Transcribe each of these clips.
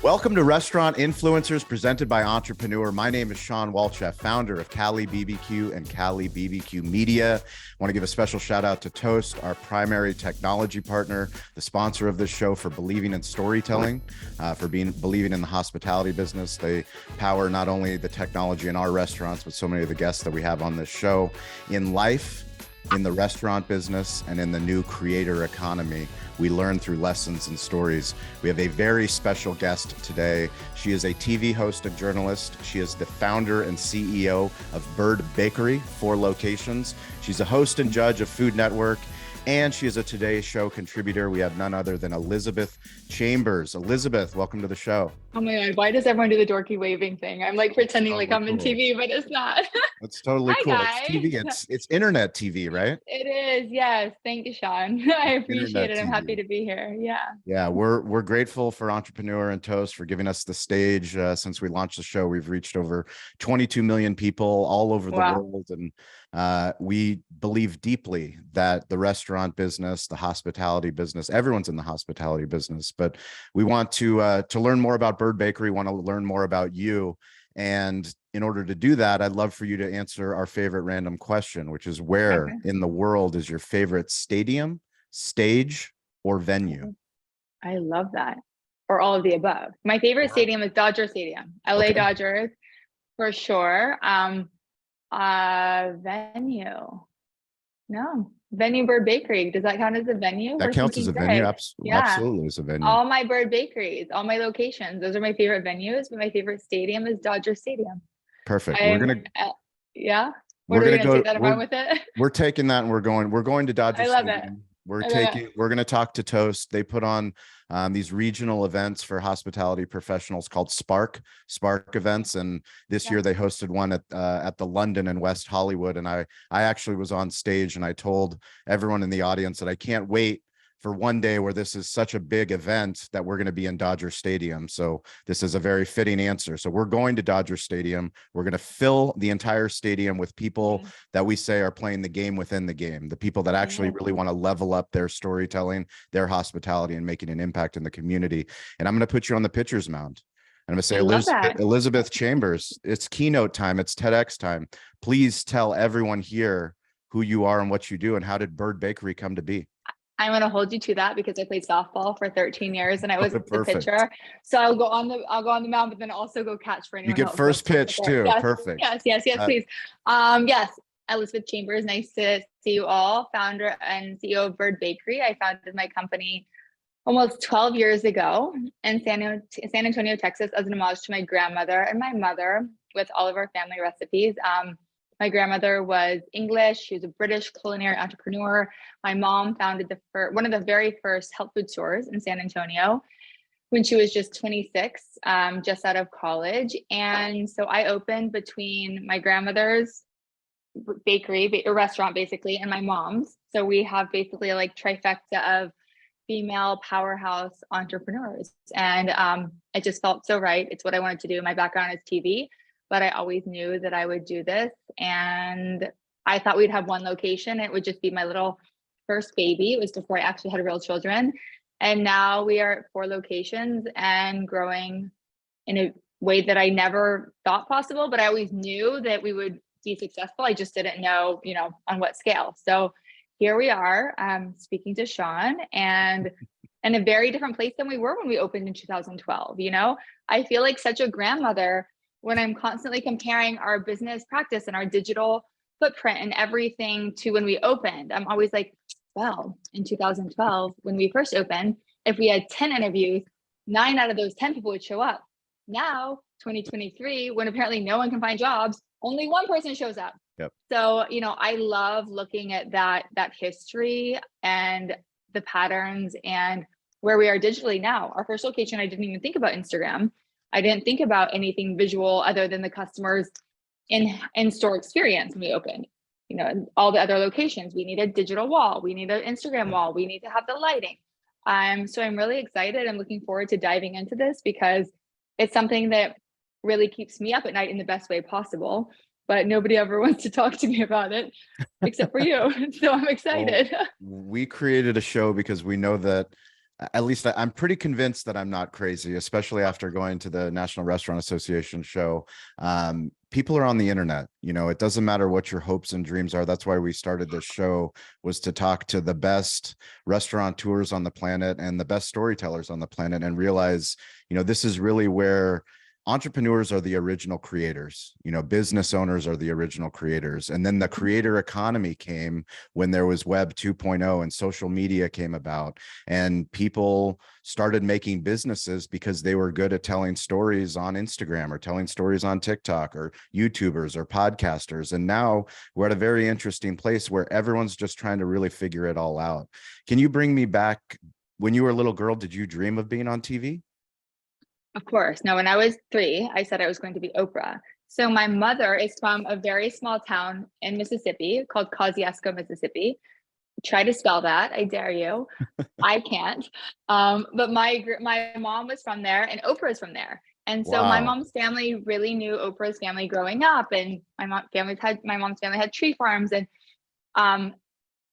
Welcome to Restaurant Influencers presented by Entrepreneur. My name is Sean Walchef, founder of Cali BBQ and Cali BBQ Media. I want to give a special shout out to Toast, our primary technology partner, the sponsor of this show, for believing in storytelling, for believing in the hospitality business. They power not only the technology in our restaurants, but so many of the guests that we have on this show in life, in the restaurant business, and in the new creator economy. We learn through lessons and stories. We have a very special guest today. She is a TV host and journalist. She is the founder and CEO of Bird Bakery, 4 locations. She's a host and judge of Food Network, and she is a Today Show contributor. We have none other than Elizabeth Chambers. Elizabeth, welcome to the show. Oh my God, why does everyone do the dorky waving thing? I'm like pretending like I'm in TV, but it's not. That's totally Hi, cool. guys. It's TV. It's internet TV, right? It is, yes. Thank you, Sean. I appreciate it. I'm TV. happy to be here. Yeah. Yeah, we're grateful for Entrepreneur and Toast for giving us the stage. Since we launched the show, we've reached over 22 million people all over the world. And we believe deeply that the restaurant business, the hospitality business, everyone's in the hospitality business, but we want to learn more about Bird Bakery, want to learn more about you. And in order to do that, I'd love for you to answer our favorite random question, which is where in the world is your favorite stadium, stage, or venue? I love that. Or all of the above. My favorite stadium is Dodger Stadium, LA Dodgers, for sure. Venue Bird Bakery. Does that count as a venue? That counts as a venue. Absolutely, as a venue. All my Bird Bakeries, all my locations, those are my favorite venues. But my favorite stadium is Dodger Stadium. Perfect. We're gonna take that around with it. We're taking that and we're going to Dodger Stadium. I love it. We're going to talk to Toast. They put on these regional events for hospitality professionals called Spark events. And this year they hosted one at the London in West Hollywood. And I actually was on stage and I told everyone in the audience that I can't wait for one day where this is such a big event that we're going to be in Dodger Stadium. So this is a very fitting answer. So we're going to Dodger Stadium. We're going to fill the entire stadium with people that we say are playing the game within the game, the people that actually really want to level up their storytelling, their hospitality, and making an impact in the community. And I'm going to put you on the pitcher's mound. I'm going to say, Elizabeth Chambers, it's keynote time. It's TEDx time. Please tell everyone here who you are and what you do, and how did Bird Bakery come to be? I'm going to hold you to that because I played softball for 13 years and I was the pitcher. So I'll go on the mound, but then also go catch for anyone. You get first pitch too. Yes, perfect. Yes, please. Yes, Elizabeth Chambers. Nice to see you all. Founder and CEO of Bird Bakery. I founded my company almost 12 years ago in San Antonio, Texas, as an homage to my grandmother and my mother, with all of our family recipes. My grandmother was English. She was a British culinary entrepreneur. My mom founded one of the very first health food stores in San Antonio when she was just 26, just out of college. And so I opened between my grandmother's bakery, or restaurant basically, and my mom's. So we have basically a trifecta of female powerhouse entrepreneurs. And it just felt so right. It's what I wanted to do. My background is TV. But I always knew that I would do this. And I thought we'd have one location. It would just be my little first baby. It was before I actually had real children. And now we are at 4 locations and growing in a way that I never thought possible, but I always knew that we would be successful. I just didn't know, on what scale. So here we are, speaking to Sean, and in a very different place than we were when we opened in 2012. I feel like such a grandmother when I'm constantly comparing our business practice and our digital footprint and everything to when we opened. I'm always like, well, in 2012, when we first opened, if we had 10 interviews, 9 out of those 10 people would show up. Now, 2023, when apparently no one can find jobs, only 1 person shows up. Yep. So, I love looking at that history and the patterns and where we are digitally now. Our first location, I didn't even think about Instagram. I didn't think about anything visual other than the customers in-store experience when we opened. All the other locations, we need a digital wall, we need an Instagram wall, we need to have the lighting. So I'm really excited. I'm looking forward to diving into this because it's something that really keeps me up at night in the best way possible. But nobody ever wants to talk to me about it except for you. So I'm excited. Well, we created a show because we know that At least I'm pretty convinced that I'm not crazy, especially after going to the National Restaurant Association show. People are on the internet. It doesn't matter what your hopes and dreams are. That's why we started this show, was to talk to the best restaurateurs on the planet and the best storytellers on the planet, and realize, this is really where entrepreneurs are the original creators. Business owners are the original creators. And then the creator economy came when there was Web 2.0 and social media came about, and people started making businesses because they were good at telling stories on Instagram or telling stories on TikTok, or YouTubers or podcasters. And now we're at a very interesting place where everyone's just trying to really figure it all out. Can you bring me back when you were a little girl? Did you dream of being on TV? Of course. Now, when I was 3, I said I was going to be Oprah. So my mother is from a very small town in Mississippi called Kosciuszko, Mississippi. Try to spell that. I dare you. I can't. But my mom was from there, and Oprah's from there. And so my Wow. mom's family really knew Oprah's family growing up, and my mom's family had tree farms, and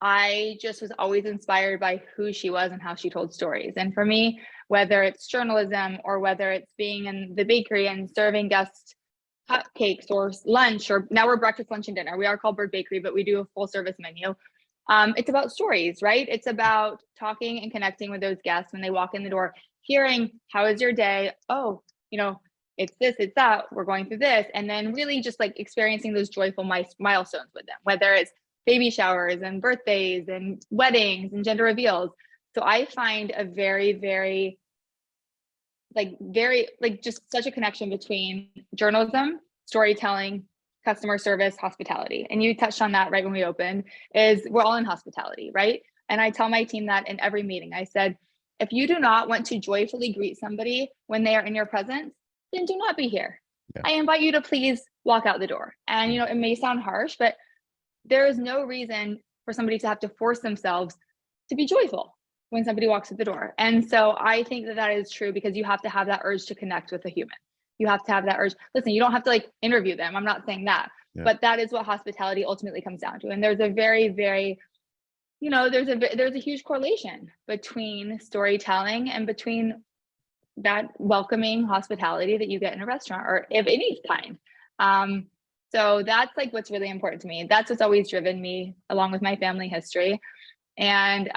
I just was always inspired by who she was and how she told stories. And for me, whether it's journalism or whether it's being in the bakery and serving guests cupcakes or lunch, or now we're breakfast, lunch, and dinner. We are called Bird Bakery, but we do a full service menu. It's about stories, right? It's about talking and connecting with those guests when they walk in the door, hearing, how is your day? Oh, it's this, it's that, we're going through this. And then really just like experiencing those joyful milestones with them, whether it's baby showers and birthdays and weddings and gender reveals. So I find a very just such a connection between journalism, storytelling, customer service, hospitality. And you touched on that right when we opened, is we're all in hospitality, right? And I tell my team that in every meeting. I said, if you do not want to joyfully greet somebody when they are in your presence, then do not be here. Yeah. I invite you to please walk out the door. And it may sound harsh, but there is no reason for somebody to have to force themselves to be joyful when somebody walks through the door. And so I think that is true, because you have to have that urge to connect with a human. You have to have that urge. Listen, you don't have to interview them. I'm not saying that, but that is what hospitality ultimately comes down to. And there's a very, very, there's a huge correlation between storytelling and between that welcoming hospitality that you get in a restaurant or of any kind. So that's what's really important to me. That's what's always driven me, along with my family history. And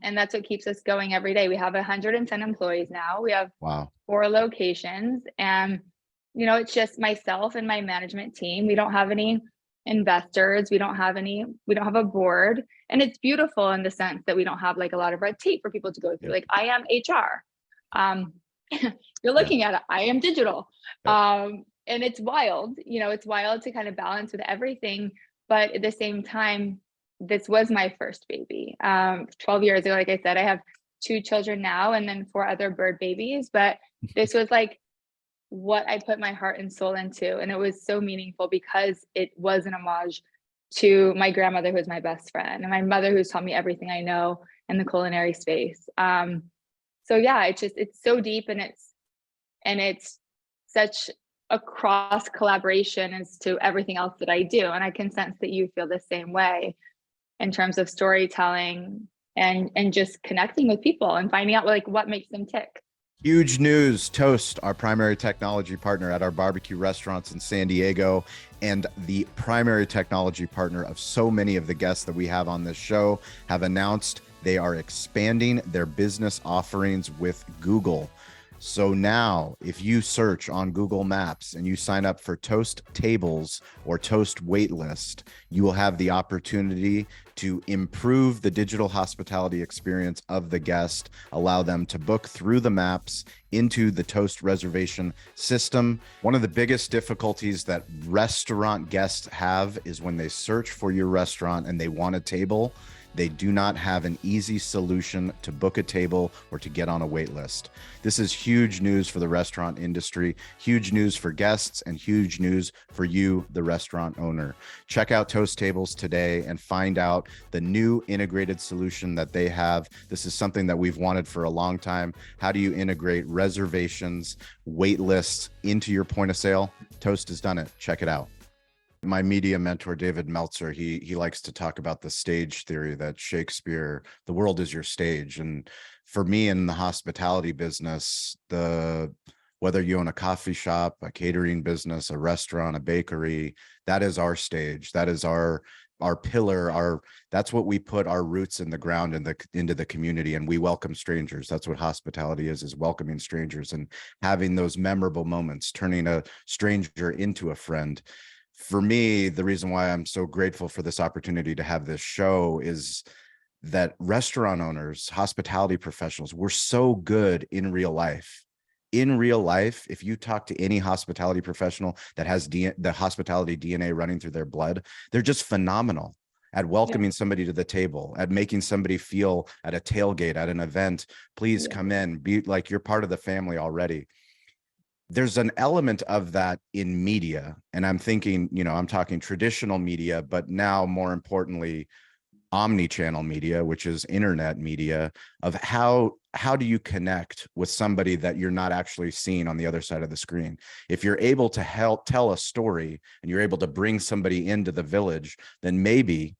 that's what keeps us going every day. We have 110 employees now. We have 4 locations, and it's just myself and my management team. We don't have any investors. We don't have a board, and it's beautiful in the sense that we don't have a lot of red tape for people to go through. I am HR. You're looking at it. I am digital. And it's wild, it's wild to kind of balance with everything. But at the same time, this was my first baby. 12 years ago, like I said, I have 2 children now and then 4 other bird babies. But this was what I put my heart and soul into. And it was so meaningful because it was an homage to my grandmother, who was my best friend, and my mother, who's taught me everything I know in the culinary space. So yeah, it's so deep, and it's such a cross collaboration as to everything else that I do. And I can sense that you feel the same way in terms of storytelling and just connecting with people and finding out what makes them tick. Huge news. Toast, our primary technology partner at our barbecue restaurants in San Diego, and the primary technology partner of so many of the guests that we have on this show, have announced they are expanding their business offerings with Google. So now, if you search on Google Maps and you sign up for Toast Tables or Toast Waitlist, you will have the opportunity to improve the digital hospitality experience of the guest, allow them to book through the maps into the Toast reservation system. One of the biggest difficulties that restaurant guests have is when they search for your restaurant and they want a table, they do not have an easy solution to book a table or to get on a wait list. This is huge news for the restaurant industry, huge news for guests, and huge news for you, the restaurant owner. Check out Toast Tables today and find out the new integrated solution that they have. This is something that we've wanted for a long time. How do you integrate reservations, wait lists into your point of sale? Toast has done it. Check it out. My media mentor, David Meltzer, he likes to talk about the stage theory, that Shakespeare, the world is your stage. And for me in the hospitality business, whether you own a coffee shop, a catering business, a restaurant, a bakery, that is our stage. That is our pillar. That's what we put our roots in the ground into the community, and we welcome strangers. That's what hospitality is welcoming strangers and having those memorable moments, turning a stranger into a friend. For me, the reason why I'm so grateful for this opportunity to have this show is that restaurant owners, hospitality professionals, we're so good in real life. In real life, if you talk to any hospitality professional that has the hospitality DNA running through their blood, they're just phenomenal at welcoming somebody to the table, at making somebody feel at a tailgate, at an event, please come in, be like you're part of the family already. There's an element of that in media. And I'm thinking, I'm talking traditional media, but now more importantly, omni-channel media, which is internet media, of how do you connect with somebody that you're not actually seeing on the other side of the screen? If you're able to help tell a story and you're able to bring somebody into the village, then maybe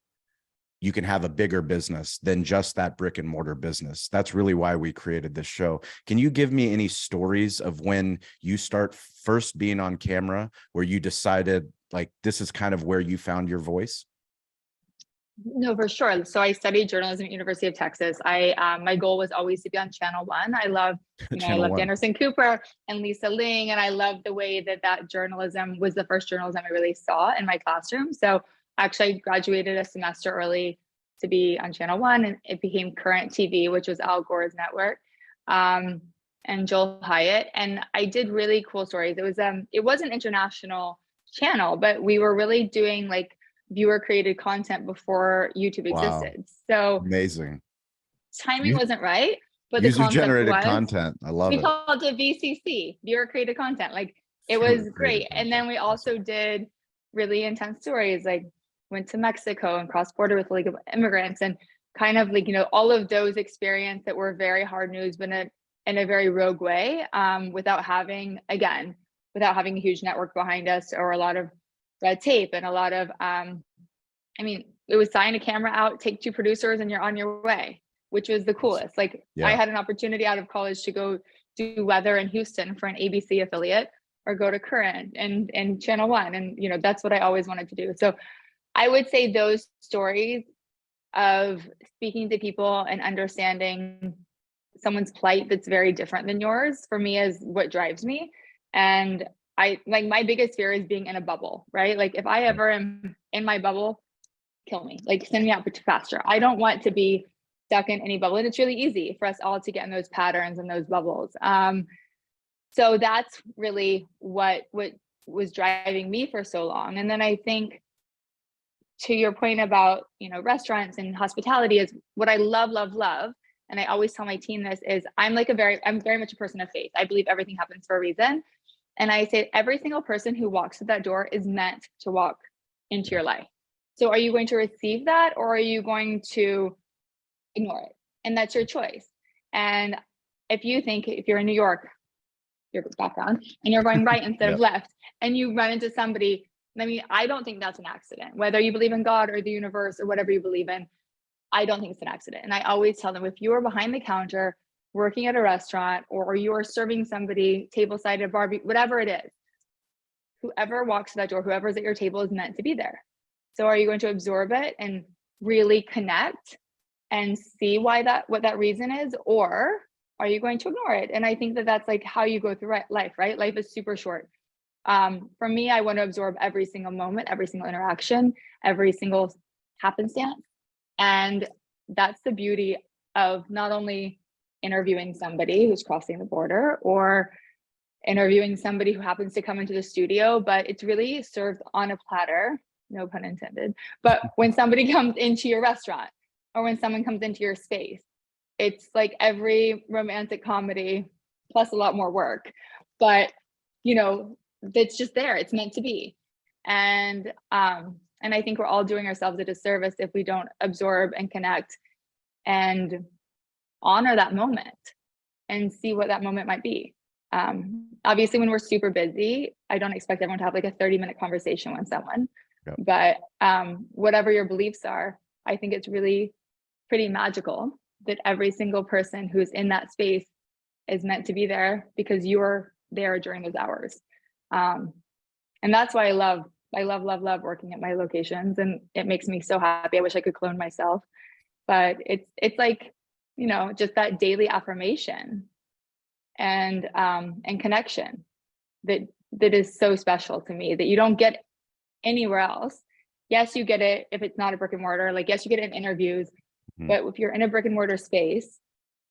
you can have a bigger business than just that brick and mortar business. That's really why we created this show. Can you give me any stories of when you start first being on camera, where you decided like this is kind of where you found your voice? No, for sure. So I studied journalism at University of Texas. My goal was always to be on Channel One. I love, I loved Anderson Cooper and Lisa Ling, and I loved the way that journalism was the first journalism I really saw in my classroom. So actually, I graduated a semester early to be on Channel One, and it became Current TV, which was Al Gore's network, and Joel Hyatt. And I did really cool stories. It was an international channel, but we were really doing like viewer created content before YouTube existed. So amazing. Timing wasn't right, but the User concept generated was content. I love it. We called it VCC, viewer created content. Like it was great. And then we also did really intense stories, like went to Mexico and crossed border with illegal immigrants, and kind of like, all of those experiences that were very hard news, but in a very rogue way, without having a huge network behind us or a lot of red tape and a lot of it was sign a camera out, take 2 producers, and you're on your way, which was the coolest. Like I had an opportunity out of college to go do weather in Houston for an ABC affiliate, or go to Current and Channel One, and that's what I always wanted to do. So I would say those stories of speaking to people and understanding someone's plight that's very different than yours, for me, is what drives me. And my biggest fear is being in a bubble, right? Like if I ever am in my bubble, kill me, like send me out faster. I don't want to be stuck in any bubble. And it's really easy for us all to get in those patterns and those bubbles. So that's really what was driving me for so long. And then I think, to your point about, restaurants and hospitality, is what I love, and I always tell my team this, is I'm very much a person of faith. I believe everything happens for a reason. And I say every single person who walks through that door is meant to walk into your life. So are you going to receive that, or are you going to ignore it? And that's your choice. And if you're in New York, your background, and you're going right instead of left, and you run into somebody, I don't think that's an accident. Whether you believe in God or the universe or whatever you believe in, I don't think it's an accident. And I always tell them, if you are behind the counter working at a restaurant, or you are serving somebody tableside at a barbecue, whatever it is, whoever walks to that door, whoever's at your table, is meant to be there. So are you going to absorb it and really connect and see what that reason is, or are you going to ignore it? And I think that's like how you go through life, right? Life is super short. For me, I want to absorb every single moment, every single interaction, every single happenstance. And that's the beauty of not only interviewing somebody who's crossing the border, or interviewing somebody who happens to come into the studio, but it's really served on a platter, no pun intended. But when somebody comes into your restaurant, or when someone comes into your space, it's like every romantic comedy plus a lot more work. But it's just there. It's meant to be. And I think we're all doing ourselves a disservice if we don't absorb and connect and honor that moment and see what that moment might be. Obviously, when we're super busy, I don't expect everyone to have like a 30-minute conversation with someone. But whatever your beliefs are, I think it's really pretty magical that every single person who's in that space is meant to be there because you're there during those hours. And that's why I love working at my locations, and it makes me so happy. I wish I could clone myself, but it's like, you know, just that daily affirmation and connection that is so special to me that you don't get anywhere else. Yes, you get it if it's not a brick and mortar. Like, yes, you get it in interviews, but if you're in a brick and mortar space,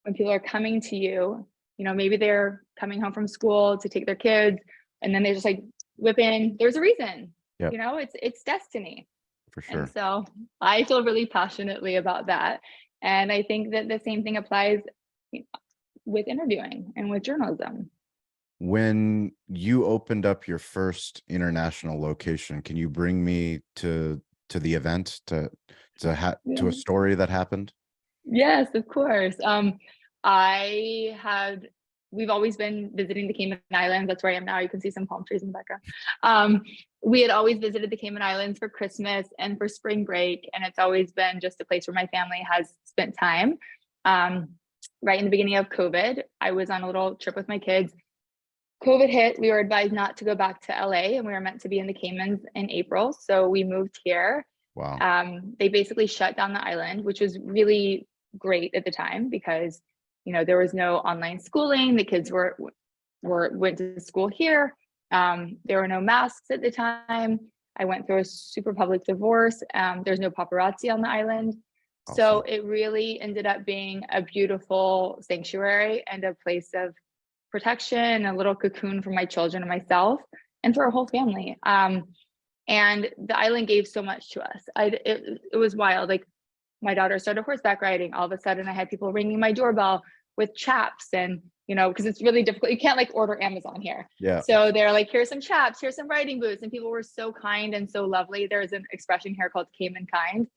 when people are coming to you, you know, maybe they're coming home from school to take their kids, and then they just like whip in. There's a reason. Yep. You know, it's destiny. For sure. And so I feel really passionately about that. And I think that the same thing applies with interviewing and with journalism. When you opened up your first international location, can you bring me to the event, to a story that happened? Yes, of course. We've always been visiting the Cayman Islands. That's where I am now. You can see some palm trees in the background. We had always visited the Cayman Islands for Christmas and for spring break. And it's always been just a place where my family has spent time. Right in the beginning of COVID, I was on a little trip with my kids. COVID hit. We were advised not to go back to LA, and we were meant to be in the Caymans in April. So we moved here. Wow. They basically shut down the island, which was really great at the time because, you know, there was no online schooling. The kids went to school here. There were no masks at the time. I went through a super public divorce. There's no paparazzi on the island. Awesome. So it really ended up being a beautiful sanctuary and a place of protection, a little cocoon for my children and myself and for our whole family. And the island gave so much to us. It was wild. Like, my daughter started horseback riding. All of a sudden I had people ringing my doorbell with chaps, and, you know, because it's really difficult. You can't like order Amazon here. Yeah. So they're like, here's some chaps, here's some riding boots. And people were so kind and so lovely. There's an expression here called Cayman kind.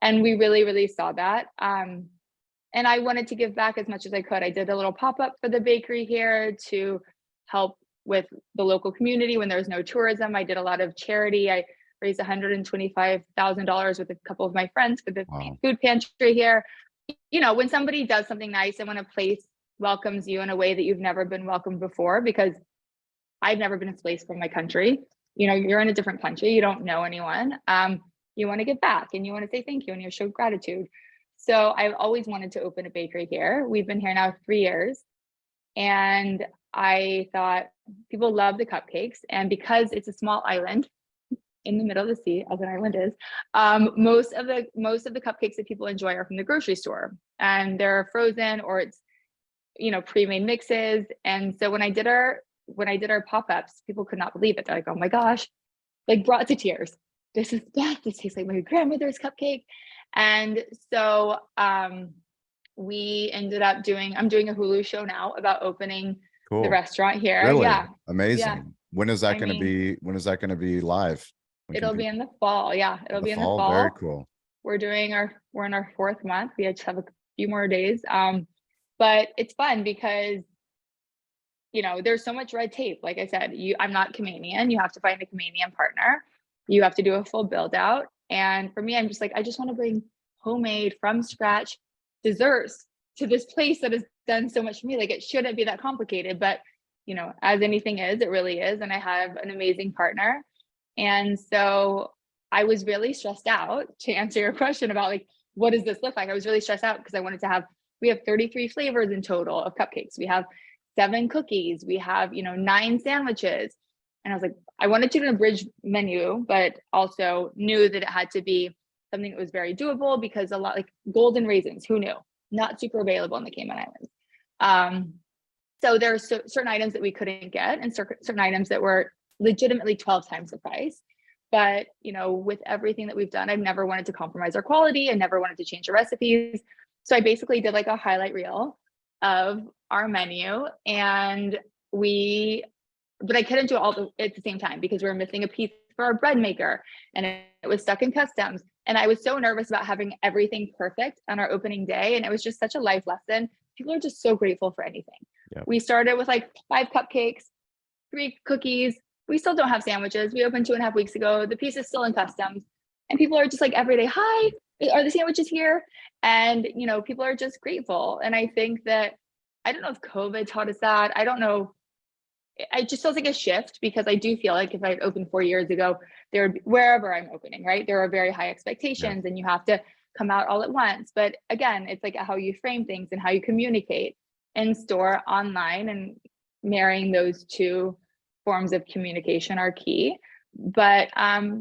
And we really, really saw that. And I wanted to give back as much as I could. I did a little pop-up for the bakery here to help with the local community when there was no tourism. I did a lot of charity. I raised $125,000 with a couple of my friends for the food pantry here. You know, when somebody does something nice and when a place welcomes you in a way that you've never been welcomed before, because I've never been displaced from my country. You know, you're in a different country, you don't know anyone. You want to give back and you want to say thank you and you show gratitude. So I've always wanted to open a bakery here. We've been here now 3 years. And I thought people love the cupcakes. And because it's a small island in the middle of the sea, as an island is, most of the cupcakes that people enjoy are from the grocery store, and they're frozen or it's, you know, pre-made mixes. And so when I did our pop-ups, people could not believe it. They're like, oh my gosh, like brought to tears. This is best. This tastes like my grandmother's cupcake. And so we ended up I'm doing a Hulu show now about opening the restaurant here. Really? Yeah. Amazing. Yeah. When is that going to be live? It'll be in the fall. Yeah. It'll be in the fall. Very cool. We're in our 4th month. We just have a few more days. But it's fun because, you know, there's so much red tape. Like I said, I'm not Caymanian. You have to find a Caymanian partner. You have to do a full build out. And for me, I'm just like, I just want to bring homemade from scratch desserts to this place that has done so much for me. Like, it shouldn't be that complicated, but, you know, as anything is, it really is. And I have an amazing partner. And so I was really stressed out, to answer your question about like, what does this look like? I was really stressed out because I wanted to we have 33 flavors in total of cupcakes. We have 7 cookies. We have, you know, 9 sandwiches. And I was like, I wanted to do an abridged menu, but also knew that it had to be something that was very doable, because a lot like golden raisins, who knew? Not super available in the Cayman Islands. So there are certain items that we couldn't get, and certain items that were legitimately 12 times the price. But, you know, with everything that we've done, I've never wanted to compromise our quality. I never wanted to change our recipes. So I basically did like a highlight reel of our menu, but I couldn't do it all at the same time because we were missing a piece for our bread maker, and it was stuck in customs. And I was so nervous about having everything perfect on our opening day. And it was just such a life lesson. People are just so grateful for anything. Yep. We started with like 5 cupcakes, 3 cookies. We still don't have sandwiches. We opened 2.5 weeks ago. The piece is still in customs. And people are just like every day, hi, are the sandwiches here? And, people are just grateful. And I think that, I don't know if COVID taught us that. I don't know. It just feels like a shift, because I do feel like if I opened 4 years ago, wherever I'm opening, right, there are very high expectations and you have to come out all at once. But again, it's like how you frame things and how you communicate in store, online, and marrying those two forms of communication are key. But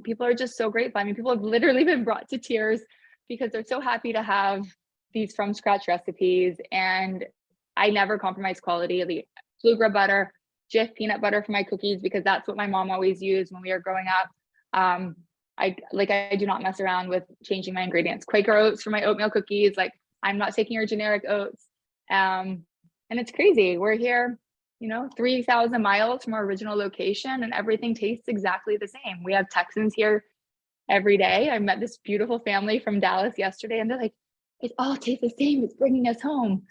people are just so grateful. I mean, people have literally been brought to tears because they're so happy to have these from scratch recipes. And I never compromise quality. The Flugra butter, Jif peanut butter for my cookies, because that's what my mom always used when we were growing up. I do not mess around with changing my ingredients. Quaker oats for my oatmeal cookies. Like, I'm not taking your generic oats. And it's crazy. We're here, 3,000 miles from our original location, and everything tastes exactly the same. We have Texans here every day. I met this beautiful family from Dallas yesterday, and they're like, it all tastes the same. It's bringing us home.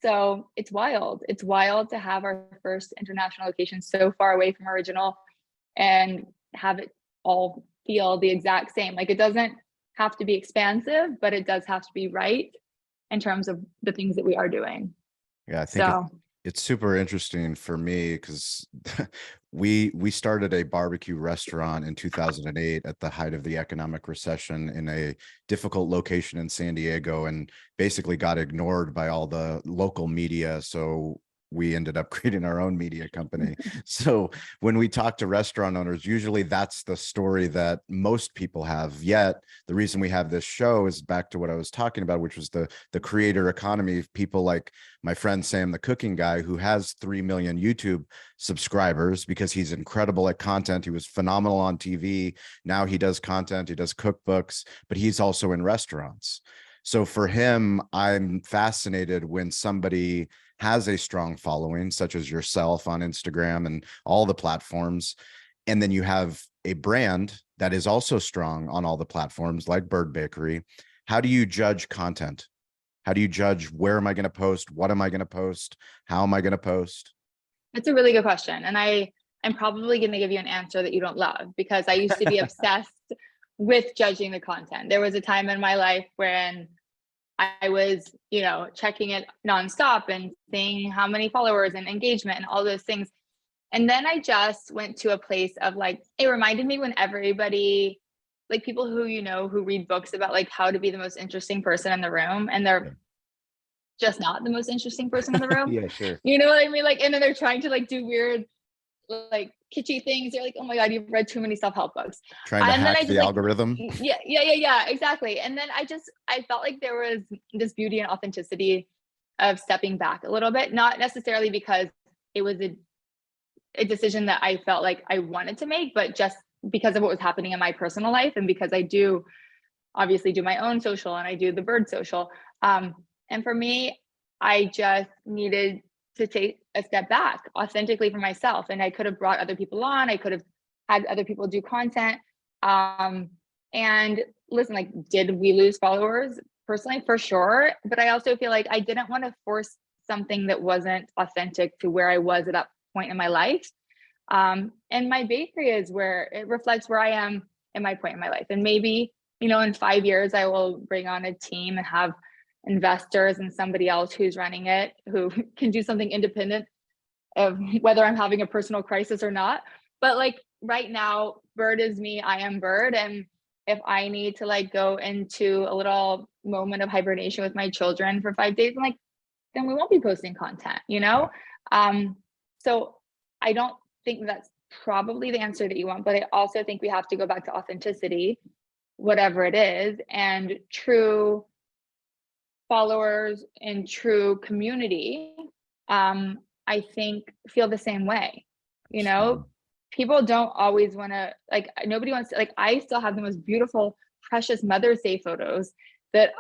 So it's wild. It's wild to have our first international location so far away from original and have it all feel the exact same. Like, it doesn't have to be expansive, but it does have to be right in terms of the things that we are doing. Yeah, I think it's super interesting for me because we started a barbecue restaurant in 2008 at the height of the economic recession in a difficult location in San Diego, and basically got ignored by all the local media. So we ended up creating our own media company. So when we talk to restaurant owners, usually that's the story that most people have. Yet the reason we have this show is back to what I was talking about, which was the creator economy. People like my friend Sam, the cooking guy, who has 3 million YouTube subscribers because he's incredible at content. He was phenomenal on TV. Now he does content, he does cookbooks, but he's also in restaurants. So for him, I'm fascinated when somebody has a strong following, such as yourself on Instagram and all the platforms, and then you have a brand that is also strong on all the platforms like Bird Bakery. How do you judge content? How do you judge where am I going to post? What am I going to post? How am I going to post? That's a really good question. And I'm probably going to give you an answer that you don't love, because I used to be obsessed with judging the content. There was a time in my life when I was, checking it nonstop and seeing how many followers and engagement and all those things. And then I just went to a place of like, it reminded me when everybody, like people who, who read books about like how to be the most interesting person in the room, and they're just not the most interesting person in the room. Yeah, sure. You know what I mean? Like, and then they're trying to like do weird, like kitschy things. You're like, oh my God, you've read too many self-help books. Trying to hack the algorithm. Yeah, exactly. And then I felt like there was this beauty and authenticity of stepping back a little bit, not necessarily because it was a decision that I felt like I wanted to make, but just because of what was happening in my personal life, and because I do obviously do my own social and I do the Bird social. And for me, I just needed to take a step back authentically for myself. And I could have brought other people on. I could have had other people do content. And listen, like, did we lose followers personally? For sure. But I also feel like I didn't want to force something that wasn't authentic to where I was at that point in my life. And my bakery is where it reflects where I am in my point in my life. And maybe, in 5 years, I will bring on a team and have investors and somebody else who's running it, who can do something independent of whether I'm having a personal crisis or not. But like right now, Bird is me, I am Bird. And if I need to like go into a little moment of hibernation with my children for 5 days, then we won't be posting content, So I don't think that's probably the answer that you want, but I also think we have to go back to authenticity, whatever it is, and true followers and true community, I think feel the same way. People don't always want to, like, nobody wants to, like, I still have the most beautiful, precious Mother's Day photos that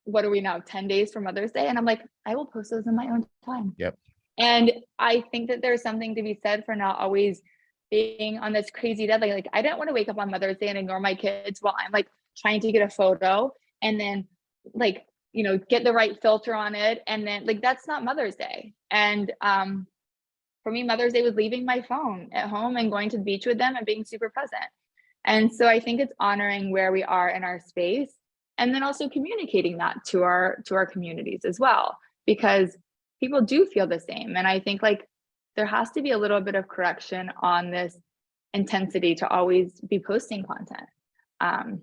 what are we now, 10 days for Mother's Day? And I'm like, I will post those in my own time. Yep. And I think that there's something to be said for not always being on this crazy deadline. Like, I didn't want to wake up on Mother's Day and ignore my kids while I'm like trying to get a photo and then like, get the right filter on it. And then like, that's not Mother's Day. And for me, Mother's Day was leaving my phone at home and going to the beach with them and being super present. And so I think it's honoring where we are in our space and then also communicating that to our communities as well, because people do feel the same. And I think like there has to be a little bit of correction on this intensity to always be posting content.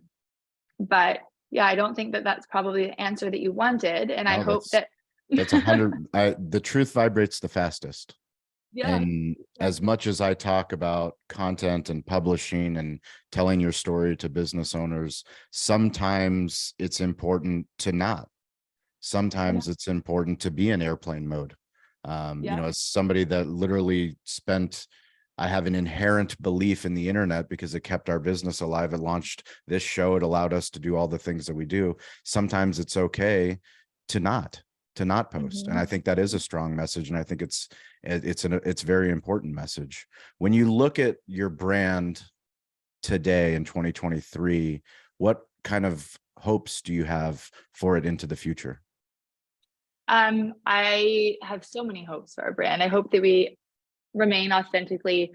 But yeah, I don't think that that's probably the answer that you wanted. And I No, hope that that's 100. The truth vibrates the fastest. yeah. And as much as I talk about content and publishing and telling your story to business owners, sometimes it's important to not. Sometimes it's important to be in airplane mode. As somebody that literally I have an inherent belief in the internet because it kept our business alive. It launched this show. It allowed us to do all the things that we do. Sometimes it's okay to not post. And I think that is a strong message. And I think it's a very important message. When you look at your brand today in 2023, what kind of hopes do you have for it into the future? I have so many hopes for our brand. I hope that we remain authentically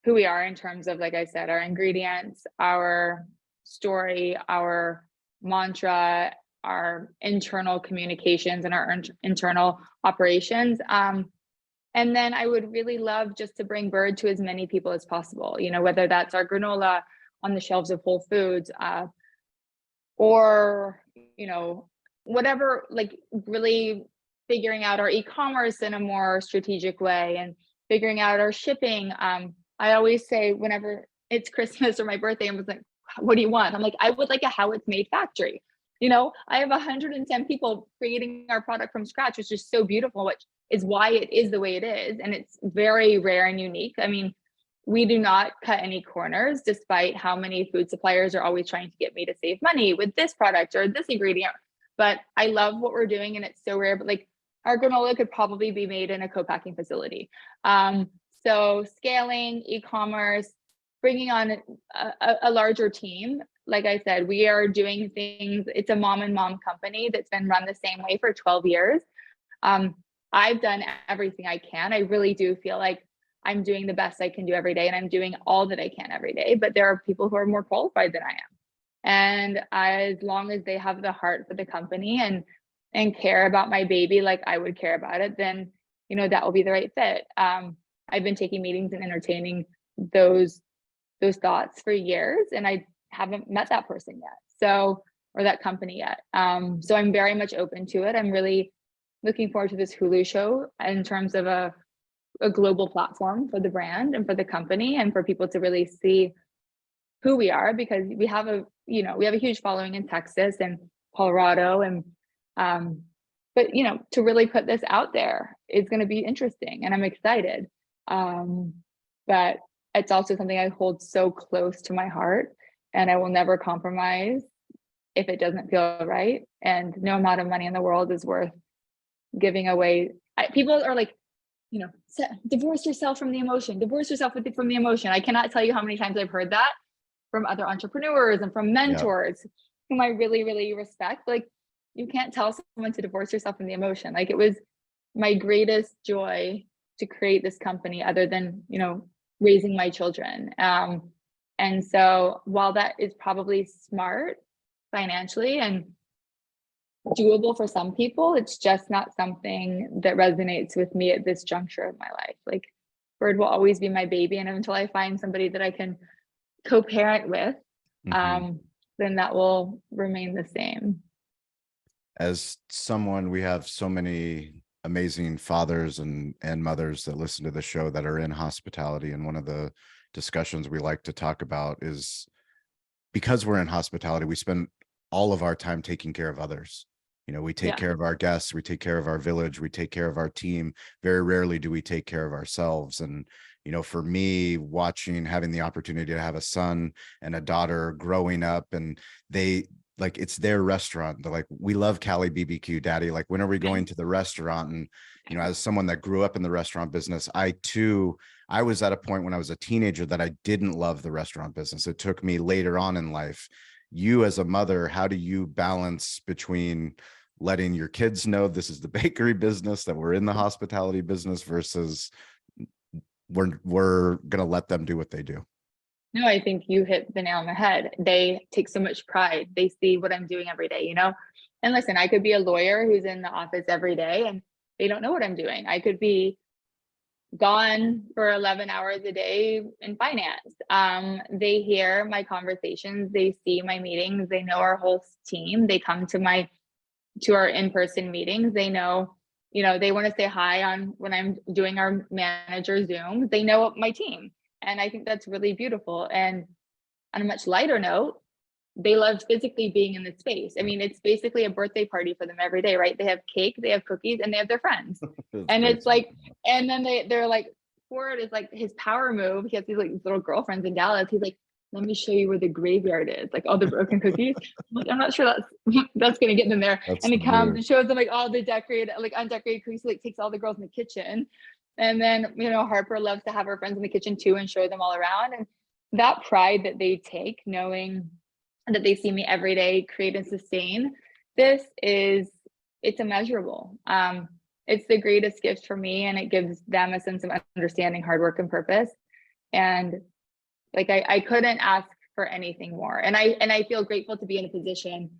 who we are in terms of, like I said, our ingredients, our story, our mantra, our internal communications, and our internal operations. And then I would really love just to bring Bird to as many people as possible, whether that's our granola on the shelves of Whole Foods, or, whatever, like really figuring out our e-commerce in a more strategic way and figuring out our shipping. I always say whenever it's Christmas or my birthday, I was like, what do you want? I'm like, I would like a how it's made factory. I have 110 people creating our product from scratch, which is so beautiful, which is why it is the way it is. And it's very rare and unique. I mean, we do not cut any corners, despite how many food suppliers are always trying to get me to save money with this product or this ingredient. But I love what we're doing, and it's so rare. But like our granola could probably be made in a co-packing facility. So scaling, e-commerce, bringing on a larger team. Like I said, we are doing things. It's a mom and mom company that's been run the same way for 12 years. I've done everything I can. I really do feel like I'm doing the best I can do every day, and I'm doing all that I can every day. But there are people who are more qualified than I am. And as long as they have the heart for the company and care about my baby like I would care about it, then that will be the right fit. I've been taking meetings and entertaining those thoughts for years, and I haven't met that person yet, or that company yet. So I'm very much open to it. I'm really looking forward to this Hulu show in terms of a global platform for the brand and for the company, and for people to really see who we are, because we have a huge following in Texas and Colorado, and but to really put this out there is going to be interesting, and I'm excited. But it's also something I hold so close to my heart, and I will never compromise if it doesn't feel right. And no amount of money in the world is worth giving away. People are like, divorce yourself from the emotion, divorce yourself from the emotion. I cannot tell you how many times I've heard that from other entrepreneurs and from mentors whom I really, really respect. Like, you can't tell someone to divorce yourself from the emotion. Like, it was my greatest joy to create this company, other than, raising my children. And so while that is probably smart financially and doable for some people, it's just not something that resonates with me at this juncture of my life. Like, Bird will always be my baby, and until I find somebody that I can co-parent with, then that will remain the same. As someone, we have so many amazing fathers and mothers that listen to the show that are in hospitality, and one of the discussions we like to talk about is, because we're in hospitality, we spend all of our time taking care of others. We take care of our guests, we take care of our village, we take care of our team. Very rarely do we take care of ourselves. And for me, having the opportunity to have a son and a daughter growing up, and it's their restaurant. They're like, we love Cali BBQ, Daddy. Like, when are we going to the restaurant? And, as someone that grew up in the restaurant business, I was at a point when I was a teenager that I didn't love the restaurant business. It took me later on in life. You, as a mother, how do you balance between letting your kids know this is the bakery business, that we're in the hospitality business, versus we're going to let them do what they do? No, I think you hit the nail on the head. They take so much pride. They see what I'm doing every day, you know? And listen, I could be a lawyer who's in the office every day and they don't know what I'm doing. I could be gone for 11 hours a day in finance. They hear my conversations, they see my meetings, they know our whole team. They come to our in-person meetings. They know, you know, they want to say hi on when I'm doing our manager Zooms. They know my team. And I think that's really beautiful. And on a much lighter note, they love physically being in the space. I mean, it's basically a birthday party for them every day, right? They have cake, they have cookies, and they have their friends. And great. it's like, and then they're like, Ford is like his power move. He has these like little girlfriends in Dallas. He's like, let me show you where the graveyard is, like all the broken cookies. I'm not sure that's gonna get them there. That's and he the comes move. and shows them like all the decorated, like undecorated cookies, like takes all the girls in the kitchen. And then, you know, Harper loves to have her friends in the kitchen too and show them all around. And that pride that they take, knowing that they see me every day, create and sustain, this is, it's immeasurable. It's the greatest gift for me, and it gives them a sense of understanding hard work and purpose. And like I couldn't ask for anything more. And I feel grateful to be in a position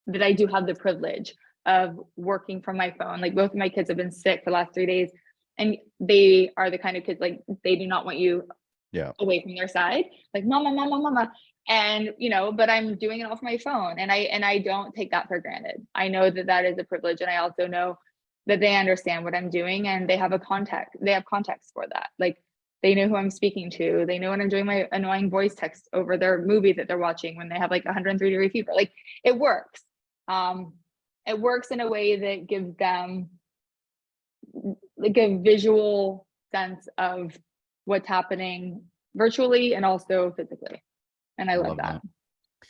that I do have the privilege of working from my phone. Like both of my kids have been sick for the last 3 days, and they are the kind of kids, like they do not want you away from their side, like mama, mama, mama. And you know, but I'm doing it all from my phone, and I don't take that for granted. I know that that is a privilege, and I also know that they understand what I'm doing, and they have context for that. Like they know who I'm speaking to. They know when I'm doing my annoying voice text over their movie that they're watching when they have like 103-degree fever. Like it works. It works in a way that gives them like a visual sense of what's happening virtually and also physically. And I love that.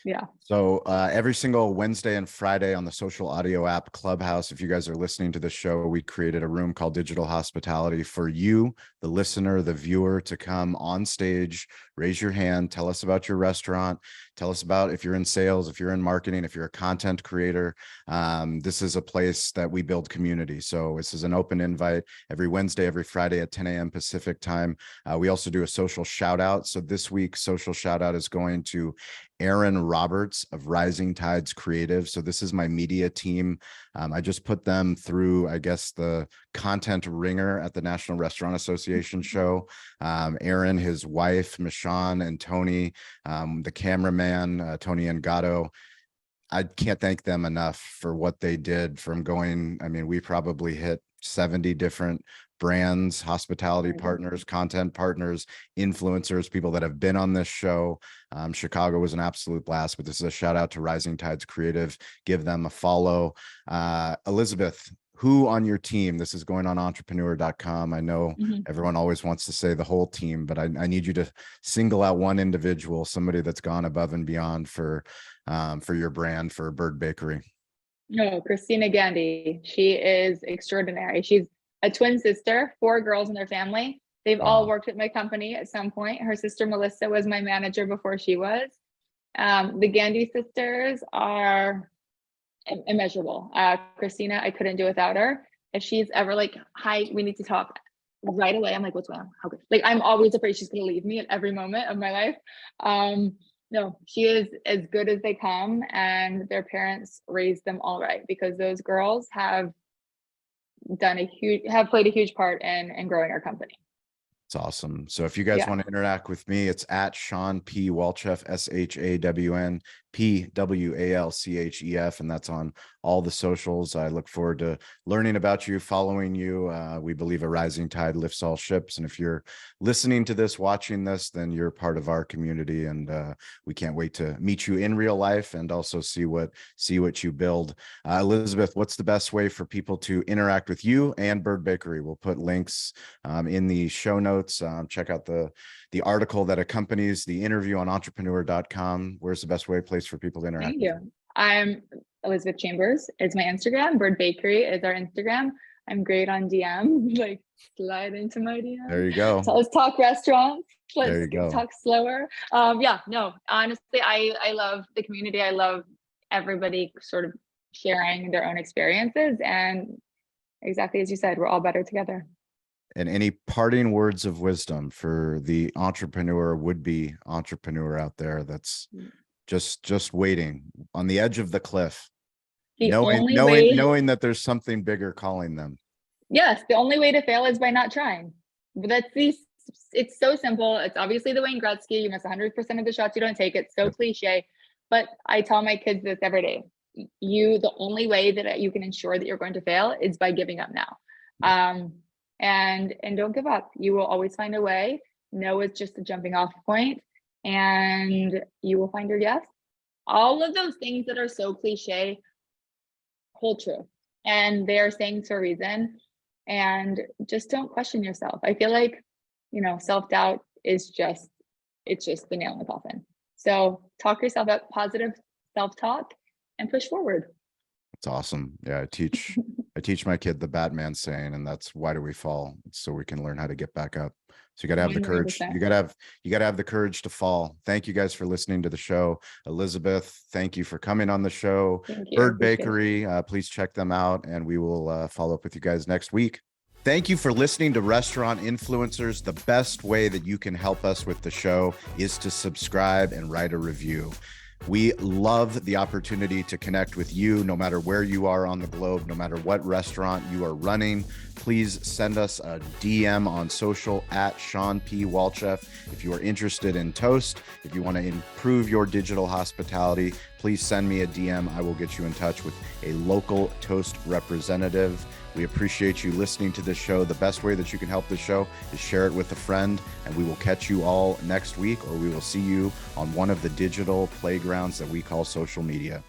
Yeah. So every single Wednesday and Friday on the social audio app Clubhouse, if you guys are listening to the show, we created a room called Digital Hospitality for you, the listener, the viewer, to come on stage, raise your hand, tell us about your restaurant, tell us about if you're in sales, if you're in marketing, if you're a content creator. This is a place that we build community. So this is an open invite every Wednesday, every Friday at 10 a.m. Pacific time. We also do a social shout out. So this week's social shout out is going to Aaron Roberts of Rising Tides Creative. So this is my media team. I just put them through, I guess, the content ringer at the National Restaurant Association show. Aaron, his wife, Michonne, and Tony, the cameraman, Tony Angato. I can't thank them enough for what they did from going. I mean, we probably hit 70 different brands, hospitality partners, content partners, influencers, people that have been on this show. Chicago was an absolute blast, but this is a shout out to Rising Tides Creative. Give them a follow. Elizabeth, who on your team, this is going on entrepreneur.com. I know everyone always wants to say the whole team, but I need you to single out one individual, somebody that's gone above and beyond for your brand, for Bird Bakery. No, Christina Gandy. She is extraordinary. She's a twin sister, 4 girls in their family. They've all worked at my company at some point. Her sister Melissa was my manager before she was. The Gandy sisters are immeasurable. Christina, I couldn't do without her. If she's ever like, hi, we need to talk right away, I'm like, what's going on? How good? Like, I'm always afraid she's going to leave me at every moment of my life. No, she is as good as they come, and their parents raised them all right, because those girls have played a huge part in growing our company. It's awesome. So if you guys want to interact with me, it's at Shawn P. Walchef, SHAWNPWALCHEF, and that's on all the socials. I look forward to learning about you, following you. We believe a rising tide lifts all ships. And if you're listening to this, watching this, then you're part of our community. And we can't wait to meet you in real life and also see what you build. Elizabeth, what's the best way for people to interact with you and Bird Bakery? We'll put links in the show notes. Check out the article that accompanies the interview on entrepreneur.com. Where's the best place for people to interact? Thank you. I'm Elizabeth Chambers is my Instagram. Bird Bakery is our Instagram. I'm great on DM. Like, slide into my DM. There you go. So let's talk restaurants. There you go. Talk slower. No, honestly, I love the community. I love everybody sort of sharing their own experiences, and exactly as you said, we're all better together. And any parting words of wisdom for the entrepreneur, would-be entrepreneur out there that's just waiting on the edge of the cliff, The knowing only knowing way, knowing that there's something bigger calling them. yes, the only way to fail is by not trying. But it's so simple. It's obviously the Wayne Gretzky, you miss 100% of the shots you don't take. It's so cliche, but I tell my kids this every day. The only way that you can ensure that you're going to fail is by giving up now. And don't give up. You will always find a way. No, it's just a jumping off point, and you will find your yes. All of those things that are so cliche hold true, and they are saying for a reason. And just don't question yourself. I feel like, self-doubt is just the nail in the coffin. So talk yourself up, positive self-talk, and push forward. It's awesome. Yeah, I teach my kid the Batman saying, and that's why do we fall? So we can learn how to get back up. So you got to have the courage. 100%. You got to have the courage to fall. Thank you guys for listening to the show. Elizabeth, thank you for coming on the show. Thank you. Bird Bakery, please check them out, and we will follow up with you guys next week. Thank you for listening to Restaurant Influencers. The best way that you can help us with the show is to subscribe and write a review. We love the opportunity to connect with you, no matter where you are on the globe, no matter what restaurant you are running. Please send us a DM on social at Sean P. Walchef. If you are interested in Toast, if you want to improve your digital hospitality, please send me a DM. I will get you in touch with a local Toast representative. We appreciate you listening to this show. The best way that you can help this show is share it with a friend, and we will catch you all next week, or we will see you on one of the digital playgrounds that we call social media.